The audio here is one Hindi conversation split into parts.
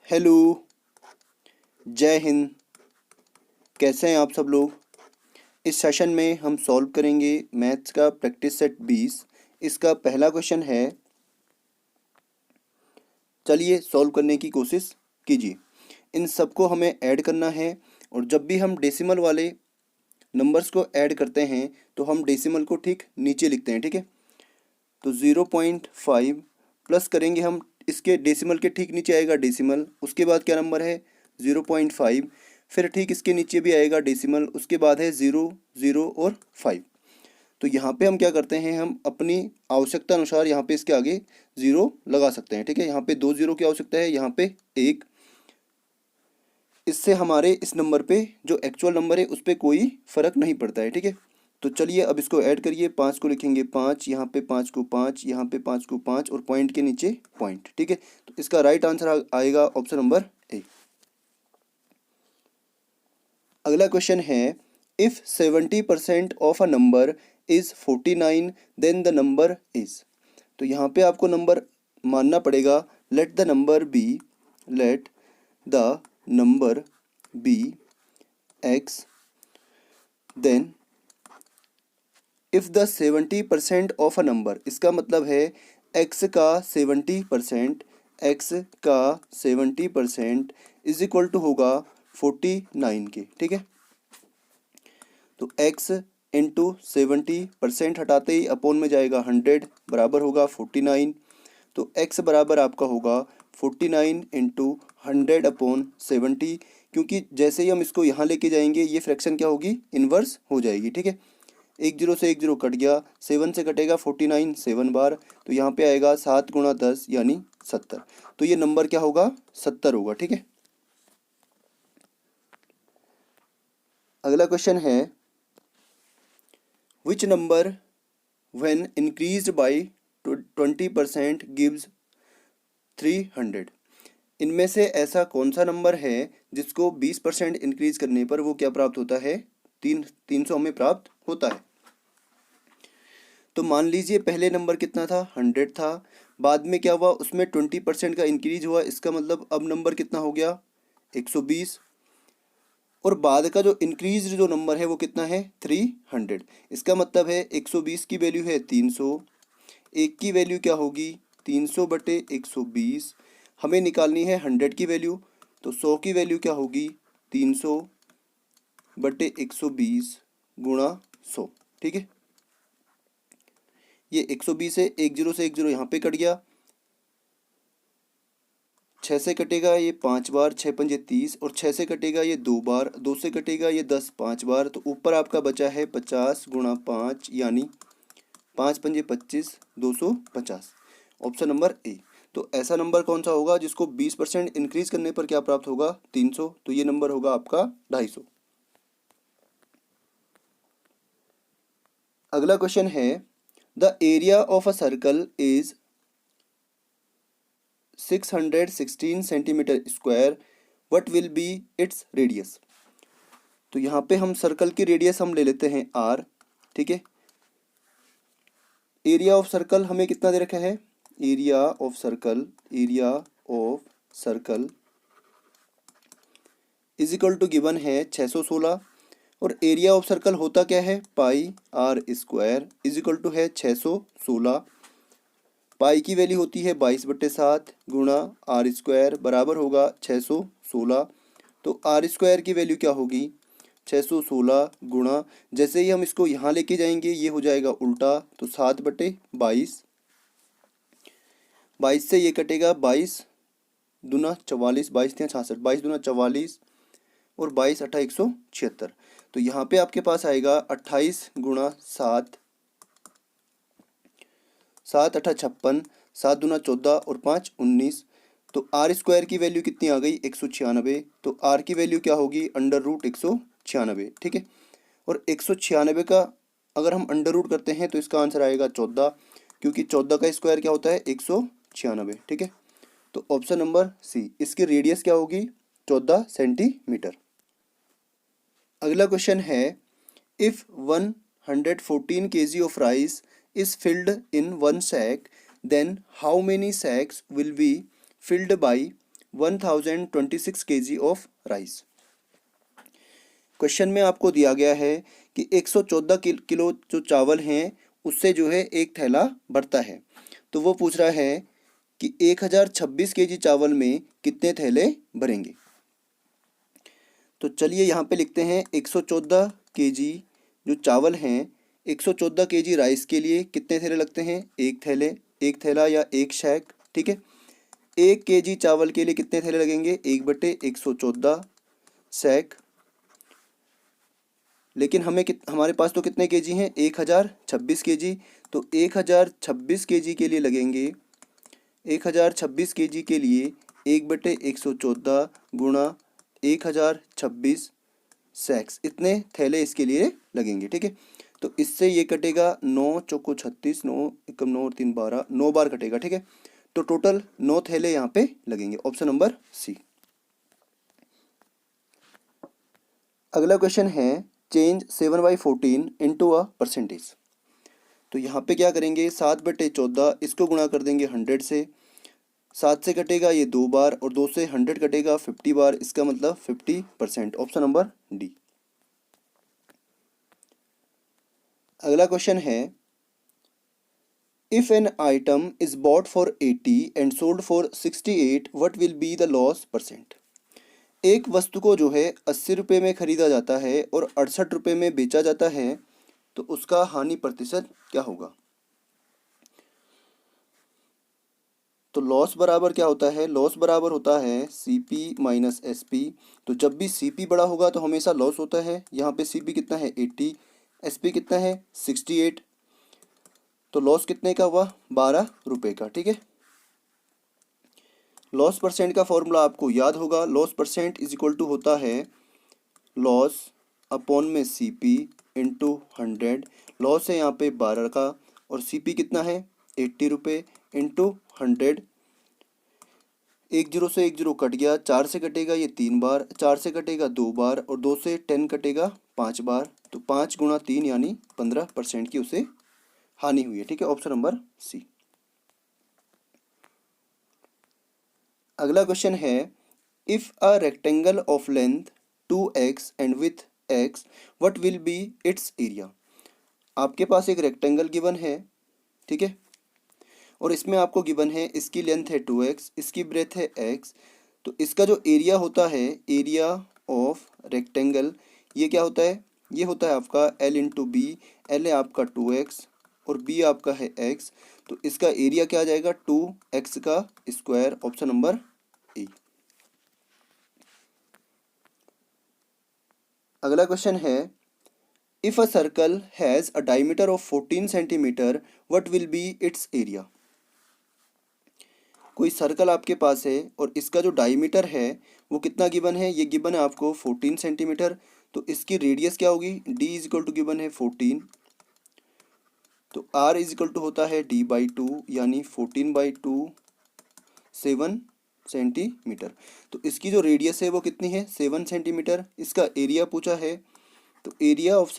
हेलो। जय हिंद। कैसे हैं आप सब लोग। इस सेशन में हम सॉल्व करेंगे मैथ्स का प्रैक्टिस सेट 20। इसका पहला क्वेश्चन है। चलिए सॉल्व करने की कोशिश कीजिए। इन सबको हमें ऐड करना है और जब भी हम डेसिमल वाले नंबर्स को ऐड करते हैं तो हम डेसिमल को ठीक नीचे लिखते हैं, ठीक है। तो 0.5 प्लस करेंगे हम, इसके डेसिमल के ठीक नीचे आएगा डेसिमल, उसके बाद क्या नंबर है 0.5, फिर ठीक इसके नीचे भी आएगा डेसिमल, उसके बाद है 0, 0 और 5। तो यहाँ पे हम क्या करते हैं, हम अपनी आवश्यकता अनुसार यहाँ पे इसके आगे 0 लगा सकते हैं, ठीक है। यहाँ पे 2 0 की आवश्यकता है, यहाँ पे 1। इससे हमारे इस नंबर पे जो एक्चुअल नंबर है उस पर कोई फ़र्क नहीं पड़ता है, ठीक है। तो चलिए अब इसको ऐड करिए। 5 को लिखेंगे 5, यहाँ पे 5 को 5, यहाँ पे 5 को 5 और पॉइंट के नीचे पॉइंट, ठीक है। तो इसका राइट आंसर आएगा ऑप्शन नंबर ए। अगला क्वेश्चन है, if 70% of a number is 49 then the number is. तो यहाँ पे आपको नंबर मानना पड़ेगा। Let the number be X, then if the 70% of a number, इसका मतलब है एक्स का 70%, एक्स का 70% इज इक्वल टू होगा 49 के, ठीक है। तो x इंटू 70% हटाते ही अपॉन में जाएगा 100, बराबर होगा 49। तो x बराबर आपका होगा 49 इंटू 100 अपॉन 70, क्योंकि जैसे ही हम इसको यहाँ लेके जाएंगे ये फ्रैक्शन क्या होगी, इन्वर्स हो जाएगी, ठीक है। 1 0 से 1 0 कट गया, 7 से कटेगा 49 7 बार, तो यहाँ पे आएगा 7 गुणा 10 यानी 70। तो ये नंबर क्या होगा, 70 होगा, ठीक है। अगला क्वेश्चन है, which number when increased by 20% gives 300। इनमें से ऐसा कौन सा नंबर है जिसको 20% इंक्रीज करने पर वो क्या प्राप्त होता है, 300 हमें प्राप्त होता है। तो मान लीजिए पहले नंबर कितना था, 100 था, बाद में क्या हुआ, उसमें 20% का इंक्रीज हुआ, इसका मतलब अब नंबर कितना हो गया, 120। और बाद का जो इंक्रीज जो नंबर है वो कितना है, 300। इसका मतलब है 120 की वैल्यू है 300, एक की वैल्यू क्या होगी 300 बटे 120, हमें निकालनी है 100 की वैल्यू। तो 100 की वैल्यू क्या होगी 300 बटे 120 गुणा 100, ठीक है। ये 120 है, 1 0 से 1 0 यहाँ पे कट गया, 6 से कटेगा ये 5 बार, 6 पंजे 30, और 6 से कटेगा ये 2 बार, 2 से कटेगा ये 10 5 बार, तो ऊपर आपका बचा है 50 गुणा 5 यानी 5 पंजे 25, 250, ऑप्शन नंबर ए। तो ऐसा नंबर कौन सा होगा जिसको 20% इंक्रीज करने पर क्या प्राप्त होगा, 300। तो ये नंबर होगा आपका 250। अगला क्वेश्चन है, the area of a circle is 616 centimetre square, what will be its radius. तो यहाँ पे हम सर्कल की रेडियस हम ले लेते हैं r, ठीक है। एरिया ऑफ सर्कल हमें कितना दे रखा है, area of circle is equal to given है 616, और एरिया ऑफ सर्कल होता क्या है, pi r square is equal to है 616। पाई की वैल्यू होती है 22/7 गुणा आर स्क्वायर, बराबर होगा 616। तो आर स्क्वायर की वैल्यू क्या होगी 616 गुणा, जैसे ही हम इसको यहाँ लेके जाएंगे ये हो जाएगा उल्टा, तो 7/22, 22 से ये कटेगा 22 दूना 44, 22 या 66, 22 दूना 44 और 22 अट्ठा 176। तो यहाँ पे आपके पास आएगा 28 गुणा 7, 7 अट्ठा 56, 7 दूना 14 और 5 19। तो आर स्क्वायर की वैल्यू कितनी आ गई 196। तो आर की वैल्यू क्या होगी √196, ठीक है। और 196 का अगर हम अंडर रूट करते हैं तो इसका आंसर आएगा 14, क्योंकि 14 का स्क्वायर क्या होता है 196, ठीक है। तो ऑप्शन नंबर सी, इसकी रेडियस क्या होगी 14 सेंटीमीटर। अगला क्वेश्चन है, if 114 kg of rice is filled in one sack, then how many sacks will be filled by 1026 kg of rice. Question में आपको दिया गया है कि 114 किलो जो चावल हैं उससे जो है एक थैला भरता है। तो वो पूछ रहा है कि 1026 kg चावल में कितने थैले भरेंगे। तो चलिए यहाँ पे लिखते हैं 114 kg जो चावल हैं, 114 kg राइस के लिए कितने थैले लगते हैं, एक थैला या एक शैक, ठीक है। 1 kg चावल के लिए कितने थैले लगेंगे, 1/114 शैक। लेकिन हमारे पास तो कितने केजी हैं, 1026 kg। तो 1026 kg के लिए लगेंगे, 1026 kg के लिए 1/114 गुणा 1026 सैक्स, इतने थैले इसके लिए लगेंगे, ठीक है। तो इससे ये कटेगा 9 चौको 36, 9 एकम 9 और 3 12, 9 बार कटेगा, ठीक है। तो टोटल 9 थैले यहाँ पे लगेंगे, ऑप्शन नंबर सी। अगला क्वेश्चन है चेंज 7/14 इनटू अ परसेंटेज। तो यहाँ पे क्या करेंगे, 7/14 इसको गुणा कर देंगे 100 से, 7 से कटेगा ये 2 बार और 2 से 100 कटेगा 50 बार, इसका मतलब 50%, ऑप्शन नंबर डी। अगला क्वेश्चन है if an item is bought for 80 and sold for 68 what will be the loss percent. एक वस्तु को जो है 80 रुपये में खरीदा जाता है और 68 रुपये में बेचा जाता है, तो उसका हानि प्रतिशत क्या होगा। तो लॉस बराबर क्या होता है, लॉस बराबर होता है CP माइनस SP। तो जब भी CP बड़ा होगा तो हमेशा लॉस होता है। यहाँ पे CP कितना है 80, SP कितना है 68, तो लॉस कितने का हुआ 12 रुपये का, ठीक है। लॉस परसेंट का फॉर्मूला आपको याद होगा, loss percent is equal to होता है लॉस अपॉन में CP इंटू 100। लॉस है यहाँ पे 12 का और CP कितना है 80 रुपये इंटू 100। 1 0 से 1 0 कट गया, 4 से कटेगा ये 3 बार, 4 से कटेगा 2 बार और 2 से 10 कटेगा 5 बार। तो 5 गुणा 3 यानी 15% की उसे हानि हुई है, ठीक है, ऑप्शन नंबर सी। अगला क्वेश्चन है if a rectangle of length 2x and with x what will be it's area. आपके पास एक रेक्टेंगल गिवन है, ठीक है, और इसमें आपको गिवन है इसकी लेंथ है 2x, इसकी ब्रेथ है x। तो इसका जो एरिया होता है, एरिया ऑफ रेक्टेंगल, ये क्या होता है, ये होता है आपका L इंटू बी। L है आपका 2x और b आपका है x, तो इसका एरिया क्या आ जाएगा 2x का स्क्वायर, ऑप्शन नंबर ए। अगला क्वेश्चन है if a circle has a diameter of 14 centimetre what will be it's area. कोई सर्कल आपके पास है और इसका जो डायमीटर है वो कितना गिवन है, ये गिवन है आपको 14 सेंटीमीटर। तो इसकी रेडियस क्या होगी, d is equal to given है 14, तो r इज इक्वल टू होता है d/2 यानी 14/2 7 सेंटीमीटर। तो इसकी जो रेडियस है वो कितनी है 7 सेंटीमीटर। इसका एरिया पूछा है, तो area of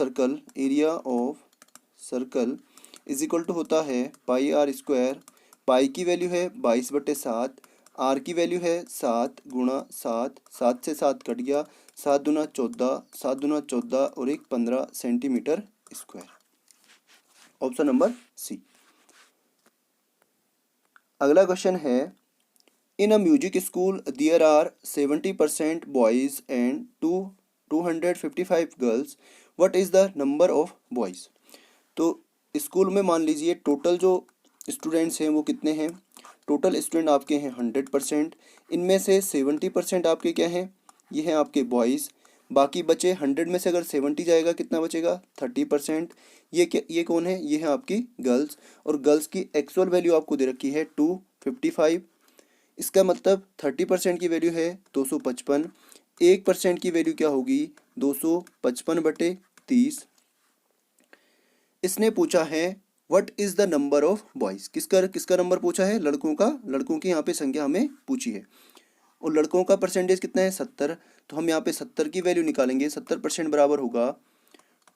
circle is equal to होता है पाई आर स्क्वायर। पाई की वैल्यू है 22/7, आर की वैल्यू है 7 गुणा 7, 7 से 7 कट गया, 7 दूना 14, 7 दूना 14 और 1 15 centimetre square, option number C. अगला क्वेश्चन है in a music school there are 70% boys and 255 girls what is the number of boys. तो स्कूल में मान लीजिए टोटल जो स्टूडेंट्स हैं वो कितने हैं, टोटल स्टूडेंट आपके हैं 100%, इनमें से 70% आपके क्या हैं, ये हैं आपके बॉयज़। बाकी बचे 100 में से अगर 70 जाएगा कितना बचेगा 30%। ये कौन है, ये है आपकी गर्ल्स, और गर्ल्स की एक्चुअल वैल्यू आपको दे रखी है 255। इसका मतलब 30% की वैल्यू है 255, 1% की वैल्यू क्या होगी 255/30। इसने पूछा है what is the number of boys, किसका नंबर पूछा है, लड़कों का, लड़कों की यहाँ पे संख्या हमें पूछी है और लड़कों का परसेंटेज कितना है 70। तो हम यहाँ पे 70 की वैल्यू निकालेंगे, 70% बराबर होगा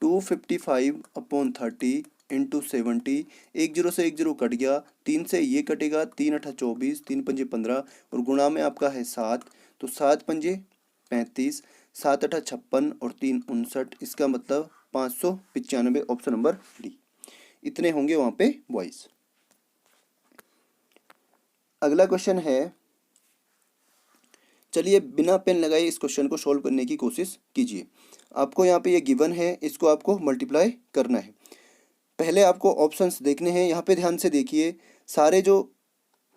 255/30 इंटू 70, 10 से 10 कट गया, 3 से ये कटेगा, 3 अठा 24, 3 पंजे 15 और गुणा में आपका है 7, तो 7 पंजे 35, 7 अठा 56 और 3 59, इसका मतलब 595, ऑप्शन नंबर डी। इतने होंगे वहाँ पे बॉयज। अगला क्वेश्चन है, चलिए बिना पेन लगाए इस क्वेश्चन को सॉल्व करने की कोशिश कीजिए। आपको यहाँ पे ये गिवन है, इसको आपको मल्टीप्लाई करना है। पहले आपको ऑप्शंस देखने हैं, यहाँ पे ध्यान से देखिए, सारे जो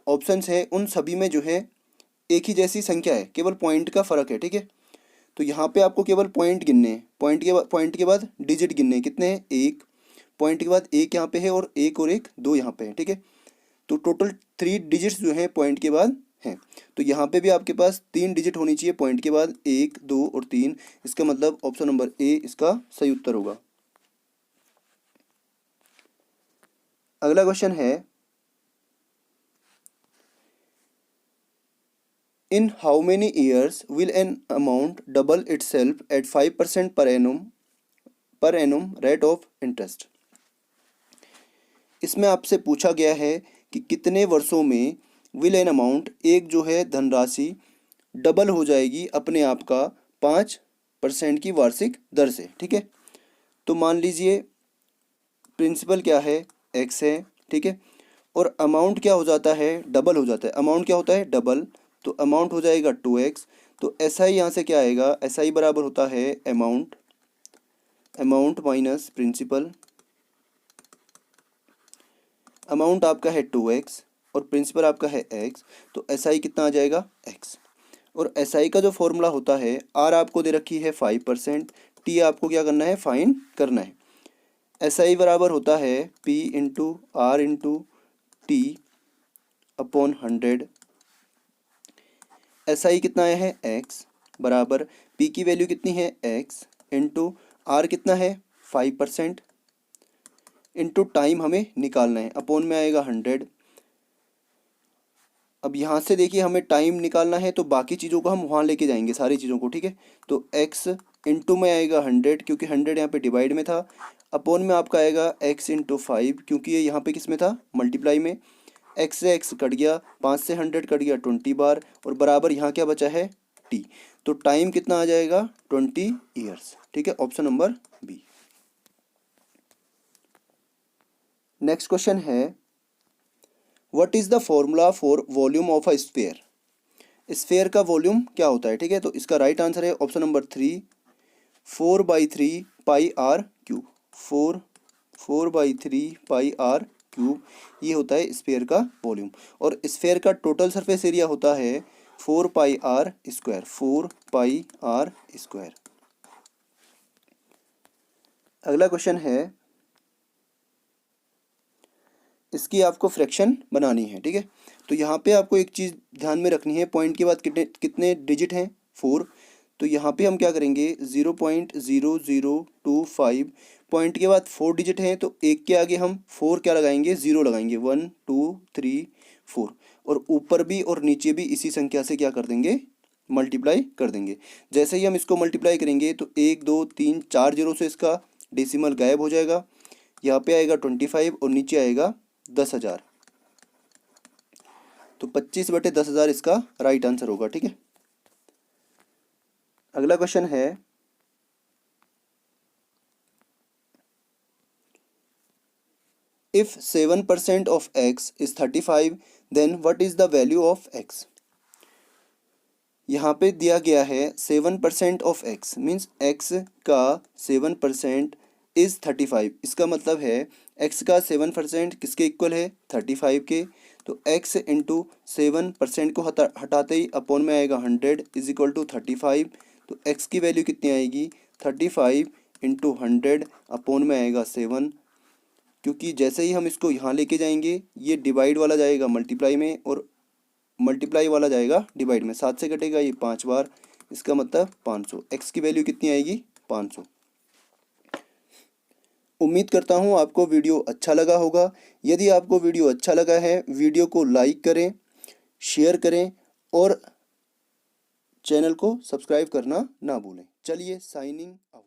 ऑप्शंस हैं उन सभी में जो है एक ही जैसी संख्या है, केवल पॉइंट का फ़र्क है, ठीक है। तो यहाँ पे आपको केवल पॉइंट गिनने हैं, पॉइंट के बाद डिजिट गिनने हैं, कितने हैं, एक, पॉइंट के बाद एक यहाँ पे है और एक दो यहाँ पे है, ठीक है। तो टोटल 3 डिजिट्स जो हैं पॉइंट के बाद हैं। तो यहाँ पे भी आपके पास 3 डिजिट होनी चाहिए पॉइंट के बाद, 1 2 और 3। इसका मतलब ऑप्शन नंबर ए इसका सही उत्तर होगा। अगला क्वेश्चन है, in how many years will an amount double itself eight 5% पर एनुम रेट ऑफ इंटरेस्ट। इसमें आपसे पूछा गया है कि कितने वर्षों में विल एन अमाउंट, एक जो है धनराशि डबल हो जाएगी अपने आप का 5% की वार्षिक दर से, ठीक है। तो मान लीजिए प्रिंसिपल क्या है, एक्स है, ठीक है, और अमाउंट क्या हो जाता है, डबल हो जाता है। अमाउंट क्या होता है, डबल, तो अमाउंट हो जाएगा 2x। तो एस आई यहाँ से क्या आएगा, एस आई बराबर होता है अमाउंट माइनस प्रिंसिपल। अमाउंट आपका है 2x और प्रिंसिपल आपका है x, तो एस आई कितना आ जाएगा, x। और एस आई का जो फॉर्मूला होता है, आर आपको दे रखी है 5%, टी आपको क्या करना है, फाइंड करना है। एस आई बराबर होता है P into R into T upon 100। S I कितना आया है, x बराबर पी की वैल्यू कितनी है, x इंटू आर कितना है 5%, इंटू टाइम हमें निकालना है, अपॉन में आएगा 100। अब यहाँ से देखिए हमें टाइम निकालना है, तो बाकी चीज़ों को हम वहाँ लेके जाएंगे, सारी चीज़ों को, ठीक है। तो x इंटू में आएगा 100, क्योंकि 100 यहाँ पे डिवाइड में था, अपॉन में आपका आएगा x इंटू 5, क्योंकि ये यहाँ पे किस में था, मल्टीप्लाई में। x से x कट गया, 5 से 100 कट गया 20 बार, और बराबर यहाँ क्या बचा है, t। तो टाइम कितना आ जाएगा, 20 ईयर्स, ठीक है, option number B. Next question है, what is the formula for volume of a sphere. Sphere का वॉल्यूम क्या होता है, ठीक है। तो इसका राइट आंसर है option number 3, 4/3 pi r cube. 4/3 pi r cube, ये होता है स्फीयर का वॉल्यूम। और स्फीयर का टोटल सरफेस एरिया होता है 4πr², 4πr²। अगला क्वेश्चन है, इसकी आपको फ्रैक्शन बनानी है, ठीक है। तो यहाँ पे आपको एक चीज़ ध्यान में रखनी है, पॉइंट के बाद कितने कितने डिजिट हैं, 4। तो यहाँ पे हम क्या करेंगे, 0.0025, पॉइंट के बाद 4 डिजिट हैं, तो एक के आगे हम 4 क्या लगाएंगे, 0 लगाएंगे, 1 2 3 4। और ऊपर भी और नीचे भी इसी संख्या से क्या कर देंगे, मल्टीप्लाई कर देंगे। जैसे ही हम इसको मल्टीप्लाई करेंगे तो 1 2 3 4 जीरो से इसका डेसिमल गायब हो जाएगा, यहाँ पे आएगा 25 और नीचे आएगा 10,000। तो 25/10,000 इसका राइट आंसर होगा, ठीक है। अगला क्वेश्चन है, if 7% of x is 35 then what is the value of x। यहाँ पे दिया गया है 7% ऑफ x मीन्स x का 7% इज 35। इसका मतलब है x का 7% किसके इक्वल है, 35 के। तो x इंटू 7% को हटाते ही अपॉन में आएगा 100 इज इक्वल टू 35। तो x की वैल्यू कितनी आएगी, 35 इंटू 100 अपॉन में आएगा 7। क्योंकि जैसे ही हम इसको यहाँ लेके जाएंगे, ये डिवाइड वाला जाएगा मल्टीप्लाई में और मल्टीप्लाई वाला जाएगा डिवाइड में, 7 से कटेगा ये 5 बार, इसका मतलब 500। x की वैल्यू कितनी आएगी, 500। उम्मीद करता हूँ आपको वीडियो अच्छा लगा होगा। यदि आपको वीडियो अच्छा लगा है, वीडियो को लाइक करें, शेयर करें और चैनल को सब्सक्राइब करना ना भूलें। चलिए साइनिंग आउट।